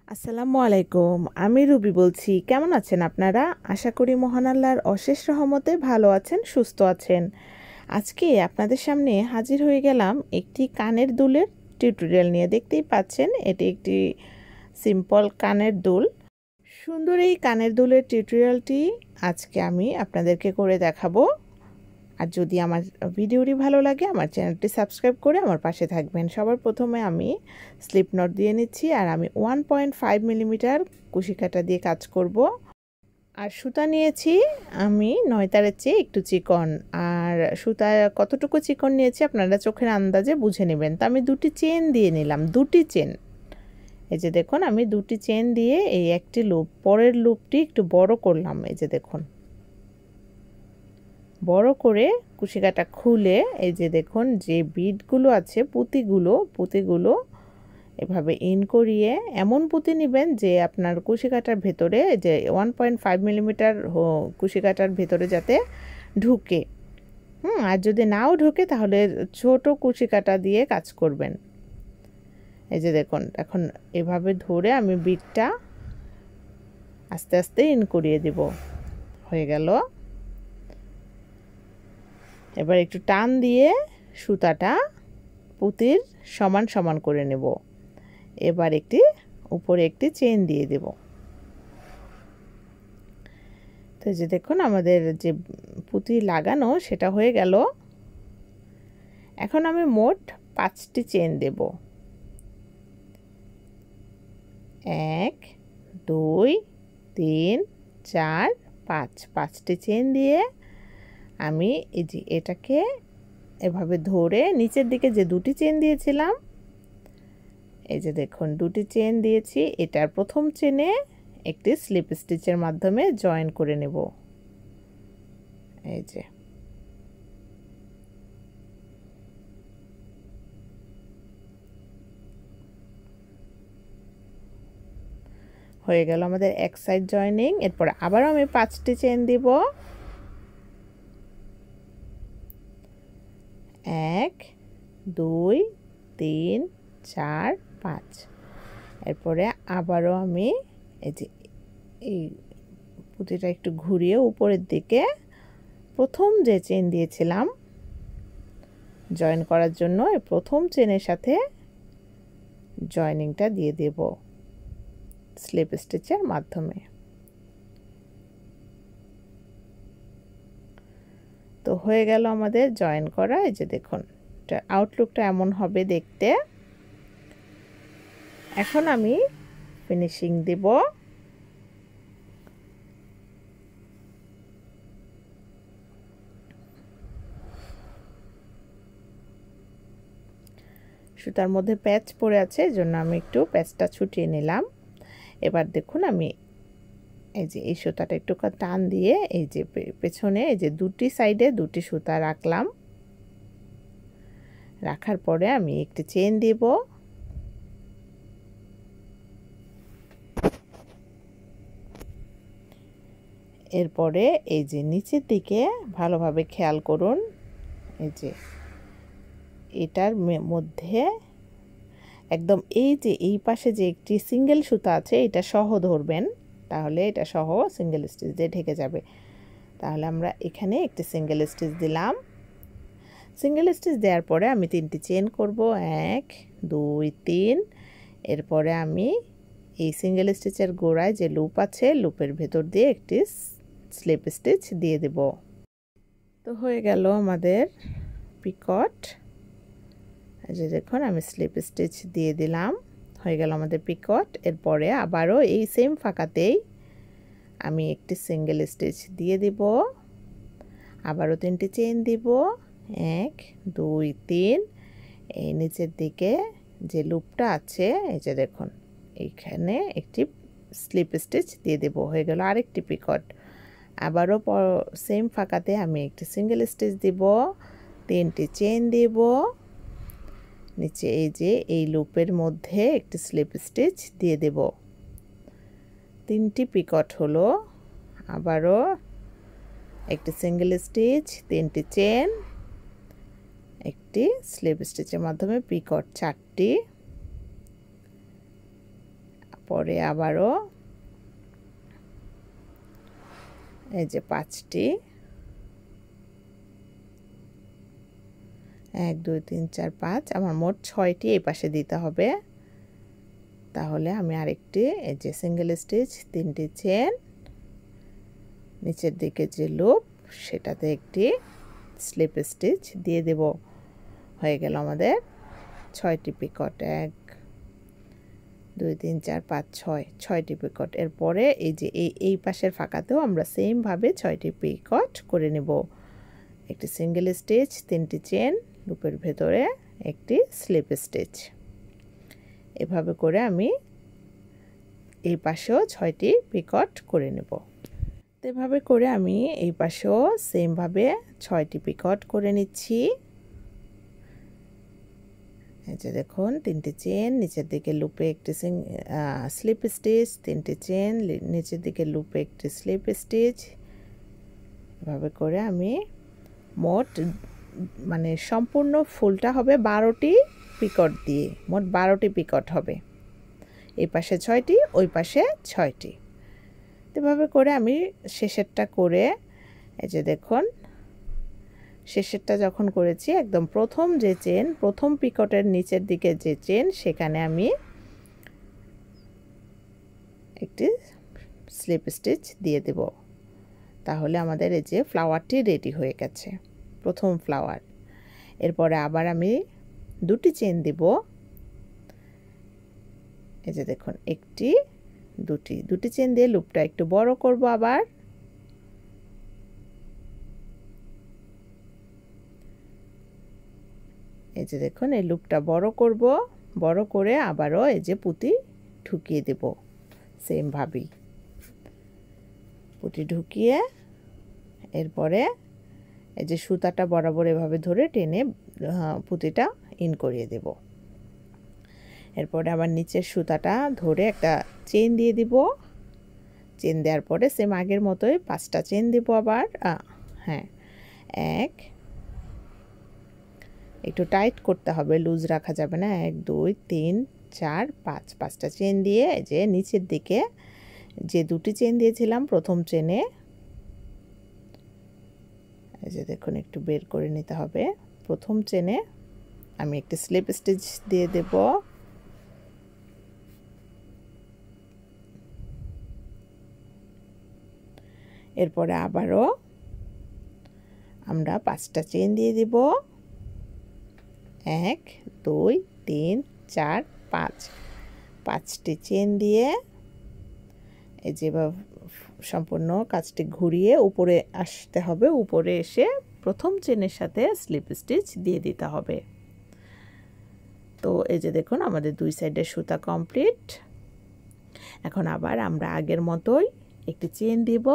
আসসালামু আলাইকুম। আমি রুবি বলছি। কেমন আছেন আপনারা? আশা করি মহান আল্লাহর অশেষ রহমতে ভালো আছেন, সুস্থ আছেন। আজকে আপনাদের সামনে হাজির হয়ে গেলাম একটি কানের দুলের টিউটোরিয়াল নিয়ে। দেখতেই পাচ্ছেন এটি একটি সিম্পল কানের দুল। সুন্দর এই কানের দুলের টিউটোরিয়ালটি আজকে আমি আপনাদেরকে করে দেখাবো। আর যদি আমার ভিডিওটি ভালো লাগে আমার চ্যানেলটি সাবস্ক্রাইব করে আমার পাশে থাকবেন। সবার প্রথমে আমি স্লিপ নট দিয়ে নিচ্ছি আর আমি 1.5 মিলিমিটার কুশি কাঁটা দিয়ে কাজ করব। আর সুতা নিয়েছি আমি 9 তারের চেয়ে একটু চিকন। আর সুতা কতটুকু চিকন নিয়েছি আপনারা চোখের আন্দাজে বুঝে নেবেন। তো আমি দুটি চেন দিয়ে নিলাম, দুটি চেন। এই যে দেখুন আমি দুটি চেন দিয়ে এই একটি লুপ, পরের লুপটি একটু বড় করলাম। এই যে দেখুন বড় করে কুশি কাঁটা খুলে এই যে দেখুন যে বিটগুলো আছে পুঁতিগুলো এভাবে ইন করিয়ে এমন পুঁতি নেবেন যে আপনার কুশি কাঁটার ভেতরে যে 1.5 মিলিমিটার কুশি কাঁটার ভেতরে যাতে ঢুকে। আর যদি নাও ঢুকে তাহলে ছোট কুশি কাঁটা দিয়ে কাজ করবেন। এই যে দেখুন এখন এভাবে ধরে আমি বিটটা আস্তে আস্তে ইন করিয়ে দিব। হয়ে গেল। এবার একটু টান দিয়ে সুতাটা পুঁতির সমান সমান করে নেব। এবার উপরে একটি চেন দিয়ে দেব। তো যে দেখুন আমাদের যে পুঁতি লাগানো সেটা হয়ে গেল। এখন আমি মোট 5টি চেন দেব। 1 2 3 4 5 5টি চেন দিয়ে আমি এই যে এটাকে এভাবে ধরে নিচের দিকে যে দুটি চেন দিয়েছিলাম, এই যে দেখুন দুটি চেন দিয়েছি, এটার প্রথম চেনে একটি স্লিপ স্টিচের মাধ্যমে জয়েন করে নেব। এই যে হয়ে গেল আমাদের এক সাইড জয়েনিং। এরপর আবার আমি 5টি চেন দিব। 1 2 3 4 5। এরপরে আবারও আমি এই যে এই পুঁতিটা একটু ঘুরিয়ে উপরের দিকে প্রথম যে চেন দিয়েছিলাম জয়েন করার জন্য এই প্রথম চেনের সাথে জয়েনিংটা দিয়ে দেব স্লিপ স্টিচের মাধ্যমে। তো হয়ে গেল আমাদের জয়েন করা। এই যে দেখুন আউটলুকটা এমন হবে দেখতে। এখন আমি ফিনিশিং দেব। সুতার মধ্যে প্যাচ পড়ে আছে, এজন্য আমি একটু প্যাচটা ছুটিয়ে নিলাম। এবার দেখুন আমি এই যে এই সুতাটা একটু টান দিয়ে এই যে পেছনে এই যে দুটি সাইডে দুটি সুতা রাখলাম। রাখার পরে আমি একটি চেন দেব। এরপরে এই যে নিচের দিকে ভালোভাবে খেয়াল করুন, এই যে এটার মধ্যে একদম এই যে এই পাশে যে একটি সিঙ্গেল সুতা আছে এটা সহ ধরবেন, তাহলে এটা সহ সিঙ্গেল স্টিচ দিয়ে ঢেকে যাবে। তাহলে আমরা এখানে একটি সিঙ্গেল স্টিচ দিলাম। সিঙ্গেল স্টিচ দেওয়ার পরে আমি 3টি চেন করব, 1 2 3। এরপরে আমি এই সিঙ্গেল স্টিচের গোড়ায় যে লুপ আছে লুপের ভেতর দিয়ে একটি স্লিপ স্টিচ দিয়ে দেব। তো হয়ে গেল আমাদের পিকট। এই যে দেখুন আমি স্লিপ স্টিচ দিয়ে দিলাম, হয়ে গেল আমাদের পিকট। এরপরে আবারও এই সেম ফাঁকাতেই আমি একটি সিঙ্গেল স্টিচ দিয়ে দিব, আবারও 3টি চেন দিব, 1 2 3। এই নিচের দিকে যে লুপটা আছে এই যে দেখুন এইখানে একটি স্লিপ স্টিচ দিয়ে দেব। হয়ে গেল আরেকটি পিকট। আবারও সেম ফাঁকাতে আমি একটি সিঙ্গেল স্টিচ দিব, 3টি চেন দিব, নিচে এই যে এই লুপের মধ্যে একটি স্লিপ স্টিচ দিয়ে দেব। 3টি পিকট হলো। আবারও একটি সিঙ্গেল স্টিচ, 3টি চেন, একটি স্লিপ স্টিচের মাধ্যমে পিকট 4টি। পরে আবারও এই যে 5টি 1 2 3 4 5 আমার মোট 6টি এই পাশে দিতে হবে। তাহলে আমি আরেকটি এই যে সিঙ্গেল স্টিচ 3টি চেন নিচের দিকে যে লুপ সেটাতে একটি স্লিপ স্টিচ দিয়ে দেব। হয়ে গেল আমাদের 6টি পিকট 1 2 3 4 5 6 6টি পিকট। এরপরে এই যে এই পাশের ফাঁকাতেও আমরা সেম ভাবে 6টি পিকট করে নেব। একটি সিঙ্গেল স্টিচ 3টি চেন লুপের ভেতরে একটি স্লিপ স্টিচ। এভাবে করে আমি এই পাশেও 6টি পিকট করে নেব। এভাবে করে আমি এই পাশেও সেম ভাবে 6টি পিকট করে নিচ্ছি। এই যে দেখুন 3টি চেন নিচের দিকে লুপে একটি স্লিপ স্টিচ 3টি চেন নিচের দিকে লুপে একটি স্লিপ স্টিচ। এভাবে করে আমি মোট মানে সম্পূর্ণ ফুলটা হবে 12টি পিকট দিয়ে, মোট 12টি পিকট হবে। এই পাশে 6টি ওই পাশে 6টি। এভাবে করে আমি শেষেরটা করে এই যে দেখুন শেষেরটা যখন করেছি একদম প্রথম যে চেন প্রথম পিকটের নিচের দিকে যে চেন সেখানে আমি একটি স্লিপ স্টিচ দিয়ে দেব। তাহলে আমাদের এই যে ফ্লাওয়ারটি রেডি হয়ে গেছে, প্রথম ফ্লাওয়ার। এরপরে আবার আমি 2টি চেন দেব। এই যে দেখুন একটি 2টি চেন দিয়ে লুপটা একটু বড় করব। আবার এই যে দেখুন এই লুপটা বড় করব, বড় করে আবারও এই যে পুঁতি ঢুকিয়ে দেব সেম ভাবেই। পুঁতি ঢুকিয়ে এরপরে এই যে সুতাটা বরাবর এভাবে ধরে টেনে পুঁতিটা ইন করিয়ে দেব। এরপরে আবার নিচের সুতাটা ধরে একটা চেন দিয়ে দিব। চেন দেওয়ার পরে সেম আগের মতোই 5টা চেন দিব আবার। হ্যাঁ 1 একটু টাইট করতে হবে, লুজ রাখা যাবে না। 1 2 3 4 5 5টা চেন দিয়ে এই যে নিচের দিকে যে 2টি চেন দিয়েছিলাম প্রথম চেনে এই যে দেখুন একটু বের করে নিতে হবে। প্রথম চেনে আমি একটি স্লিপ স্টিচ দিয়ে দেব। এরপরে আবারও আমরা 5টা চেন দিয়ে দিব। 1 2 3 4 5 5টি চেন দিয়ে এই যে সম্পূর্ণ কাজটি ঘুরিয়ে উপরে আসতে হবে। উপরে এসে প্রথম চেনের সাথে স্লিপ স্টিচ দিয়ে দিতে হবে। তো এই যে দেখুন আমাদের 2 সাইডের সুতা কমপ্লিট। এখন আবার আমরা আগের মতোই একটি চেন দিব।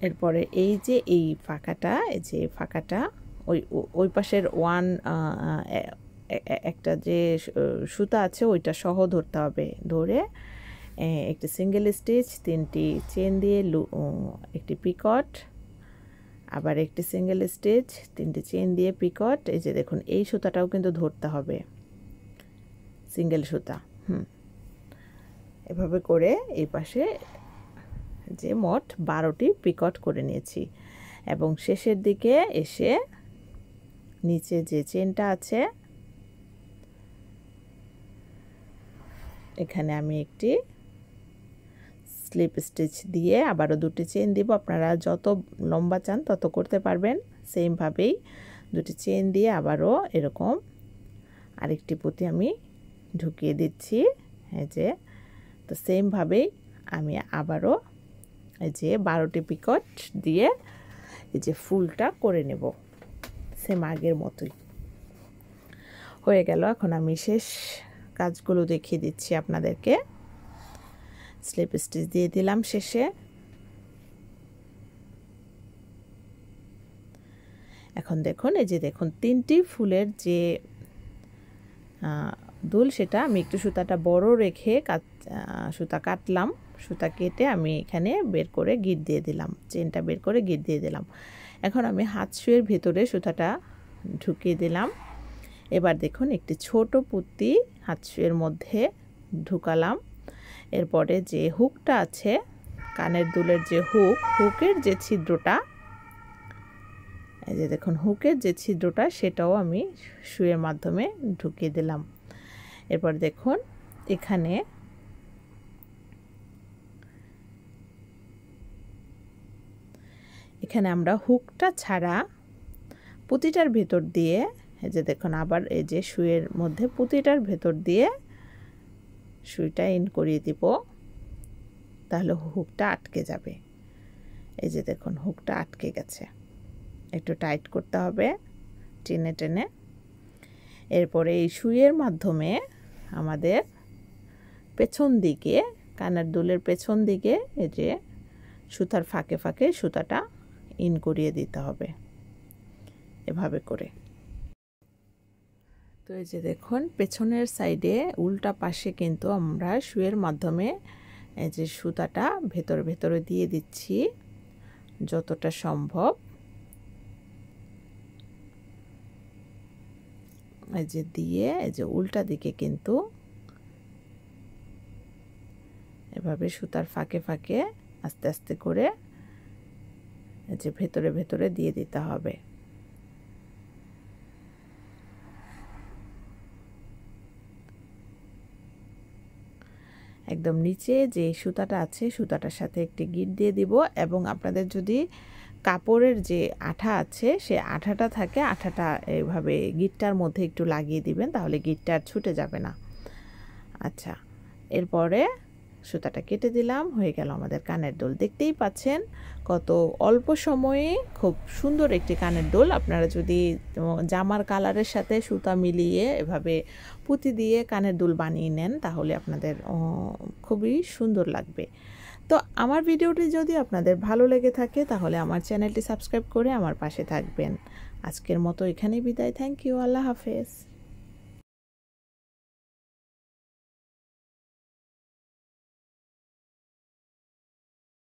এরপরে এই যে এই ফাঁকাটা এই যে ফাঁকাটা ওই পাশের একটা যে সুতা আছে ওইটা সহ ধরতে হবে। ধরে একটি সিঙ্গেল স্টিচ 3টি চেন দিয়ে একটি পিকট, আবার একটি সিঙ্গেল স্টিচ 3টি চেন দিয়ে পিকট। এই যে দেখুন এই সুতাটাও কিন্তু ধরতে হবে, সিঙ্গেল সুতা। এভাবে করে এই পাশে যে মোট 12টি পিকট করে নিয়েছি। এবং শেষের দিকে এসে নিচে যে চেনটা আছে এখানে আমি একটি স্লিপ স্টিচ দিয়ে আবারও 2টি চেন দিব। আপনারা যত লম্বা চান তত করতে পারবেন। সেম ভাবেই 2টি চেন দিয়ে আবারও এরকম আরেকটি পুঁতি আমি ঢুকিয়ে দিচ্ছি। এই যে তো সেম ভাবেই আমি আবারও এই যে 12টি পিকট দিয়ে এই যে ফুলটা করে নেব সেম আগের মতোই। হয়ে গেল। এখন আমি শেষ কাজগুলো দেখিয়ে দিচ্ছি আপনাদেরকে। স্লিপ স্টিচ দিয়ে দিলাম শেষে। এখন দেখুন এই যে দেখুন 3টি ফুলের যে দুল সেটা আমি একটু সুতাটা বড় রেখে সুতা কাটলাম, সুতা কেটে আমি এখানে বের করে গিট দিয়ে দিলাম, চেনটা বের করে গিট দিয়ে দিলাম। এখন আমি হাত সুইয়ের ভিতরে সুতাটা ঢুকিয়ে দিলাম। এবার দেখুন একটি ছোট পুঁতি হাত সুইয়ের মধ্যে ঢুকালাম। এরপরে যে হুকটা আছে, কানের দুলের যে হুকের যে ছিদ্রটা, এই যে দেখুন হুকের যে ছিদ্রটা সেটাও আমি সুইয়ের মাধ্যমে ঢুকিয়ে দিলাম। এরপর দেখুন এখানে আমরা হুকটা ছাড়া পুঁতিটার ভেতর দিয়ে, এই যে দেখুন আবার এই যে সুইয়ের মধ্যে পুঁতিটার ভেতর দিয়ে সুইটা ইন করিয়ে দিব, তাহলে হুকটা আটকে যাবে। এই যে দেখুন হুকটা আটকে গেছে, একটু টাইট করতে হবে টেনে টেনে। এরপরে এই সুইয়ের মাধ্যমে আমাদের পেছন দিকে, কানের দুলের পেছন দিকে এই যে সুতার ফাঁকে ফাঁকে সুতাটা ইন করিয়ে দিতে হবে এভাবে করে। তো এই যে দেখুন পেছনের সাইডে উল্টা পাশে কিন্তু আমরা সুইয়ের মাধ্যমে এই যে সুতাটা ভেতরে ভেতরে দিয়ে দিচ্ছি যতটা সম্ভব। এই যে দিয়ে এই যে উল্টা দিকে কিন্তু এভাবে সুতার ফাঁকে ফাঁকে আস্তে আস্তে করে এই যে ভেতরে ভেতরে দিয়ে দিতে হবে। একদম নিচে যে সুতাটা আছে সুতাটার সাথে একটি গিট দিয়ে দিব, এবং আপনাদের যদি কাপড়ের যে আঠা আছে সে আঠাটা থাকে, আঠাটা এইভাবে গিটটার মধ্যে একটু লাগিয়ে দিবেন, তাহলে গিটটা আর ছুটে যাবে না। আচ্ছা, এরপরে সুতাটা কেটে দিলাম, হয়ে গেল আমাদের কানের দুল। দেখতেই পাচ্ছেন কত অল্প সময়ে খুব সুন্দর একটি কানের দুল। আপনারা যদি জামার কালারের সাথে সুতা মিলিয়ে এভাবে পুঁতি দিয়ে কানের দুল বানিয়ে নেন তাহলে আপনাদের খুবই সুন্দর লাগবে। তো আমার ভিডিওটি যদি আপনাদের ভালো লেগে থাকে তাহলে আমার চ্যানেলটি সাবস্ক্রাইব করে আমার পাশে থাকবেন। আজকের মতো এখানেই বিদায়। থ্যাংক ইউ, আল্লাহ হাফেজ।